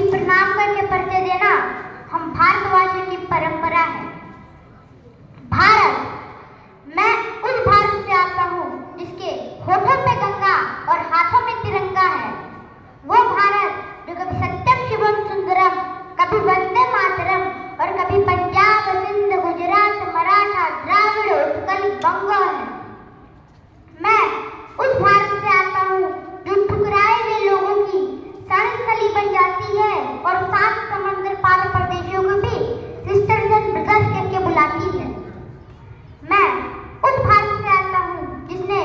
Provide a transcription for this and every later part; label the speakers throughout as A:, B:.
A: क्योंकि प्रणाम करके परिचय देना हम भारतवासियों की परंपरा है। भारत, मैं उस भारत से आता हूँ जिसके होठों पे गंगा और हाथों में तिरंगा है। वो भारत जो कभी सत्यम शिवम सुंदरम, कभी वंदे मातरम और कभी पंजाब, सिंध, गुजरात, मराठा, द्राविड़, उत्कल, बंगो है। मैं उस भारत से आता हूँ जो ठुकराए हुए लोगों की शरणस्थली बन जाती है और सात समंदर पार परदेशियों को भी सिस्टरजन ब्रदर्स करके बुलाती है। मैं उस भारत से आता हूँ जिसने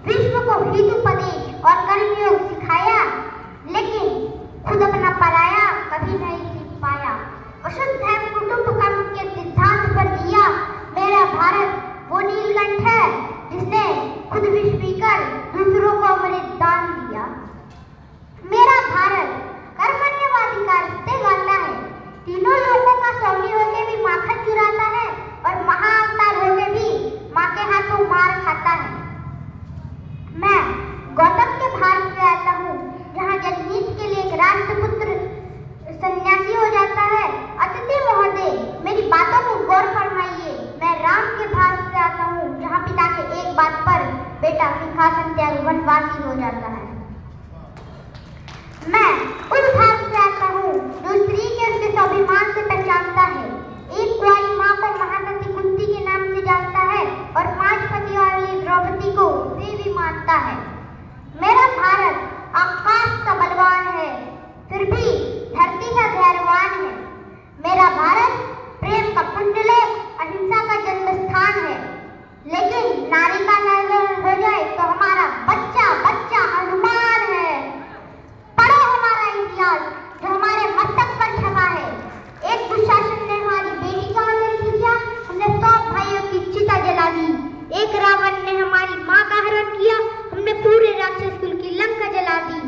A: विश्व को हितोपदेश और कर्मयोग सिखाया, लेकिन खुद अपना पराया कभी नहीं सीख पाया। अशुद्ध है कुटुंबकम के सिद्धांत पर दिया मेरा भारत वो नीलकंठ है जिसने खुद विष पीकर दूसरों को अमृत दान दिया। मेरा भारत कर्मण्यवाधिकार से गाता है, तीनों लोगों का स्वामी होके भी माखन चुराता है और महाअवतार होके भी माँ के हाथों मार खाता है। मैं गौतम के भारत से आता हूँ जहाँ जनहित के लिए एक राष्ट्रपुत्र सन्यासी हो जाता है। अतिथि महोदय, मेरी बातों को गौर फरमाइए। मैं राम के भारत से आता हूँ जहाँ पिता के एक बात पर बेटा सिंहासन त्याग वनवासी हो जाता है। मैं उस भारत से आता हूँ जो स्त्री के उसके स्वाभिमान से पहचानता है, एक कुंवारी माँ को महासती कुंती के नाम से जानता है और 5 पति वाली द्रौपदी को देवी मानता है। मेरा भारत आकाश का बलवान है, फिर भी धरती का धैर्यवान है। मेरा भारत प्रेम का पुण्यलय, अहिंसा का जन्म स्थान है। लेकिन नारी का नजर हो जाए तो हमारा बच्चा बच्चा हनुमान है। पढ़ो हमारा इतिहास जो हमारे मस्तक पर छपा है। एक दुशासन ने हमारी बेटी का हरण किया, हमने 100 भाइयों की चिता जला दी। एक रावण ने हमारी माँ का हरण किया, हमने पूरे राक्षस कुल की लंका जला दी।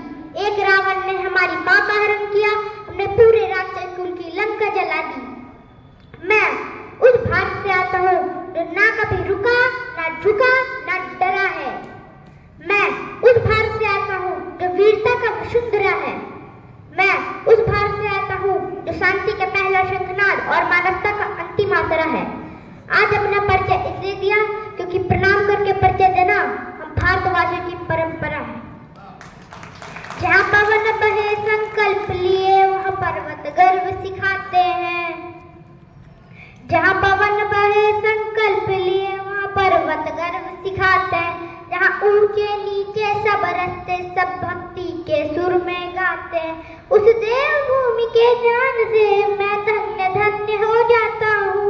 A: एक रावण ने हमारी माँ का हरण किया, हमने पूरे राक्षस कुल की लंका जला दी। मैं उस भारत से आता हूँ जो ना कभी रुका, ना झुका, ना डरा है। मैं उस भारत से आता हूँ जो वीरता का वसुंधरा है। मैं उस भारत से आता हूँ जो शांति के पहला शंखनाद और मानवता का अंतिम आसरा है। आज अपना परिचय इसलिए दिया क्योंकि प्रणाम करके परिचय देना हम भारतवासियों की परंपरा है। जहाँ पवन बहे संकल्प लिए वहाँ पर्वत गर्व सिखाते हैं। जहाँ पवन बहे संकल्प लिए वहाँ पर्वत गर्व सिखाते हैं। जहाँ ऊंचे नीचे सब रस्ते सब भक्ति के सुर में गाते हैं। उस देवभूमि के ज्ञान से मैं धन्य धन्य हो जाता हूँ।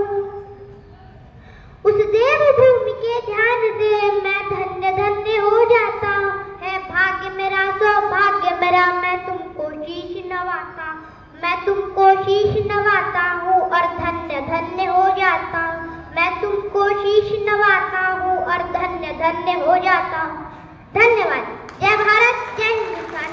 A: उस देवभूमि के ध्यान से मैं धन्य धन्य हो जाता हूँ। है भाग्य मेरा सौभाग्य मेरा, मैं तुमको शीश नवाता हूँ। मैं तुमको शीश नवाता हूँ और धन्य धन्य हो जाता हूँ। मैं तुमको शीश नवाता हूँ और धन्य धन्य हो जाता हूँ। धन्यवाद। जय भारत, जय हिंदुस्तान।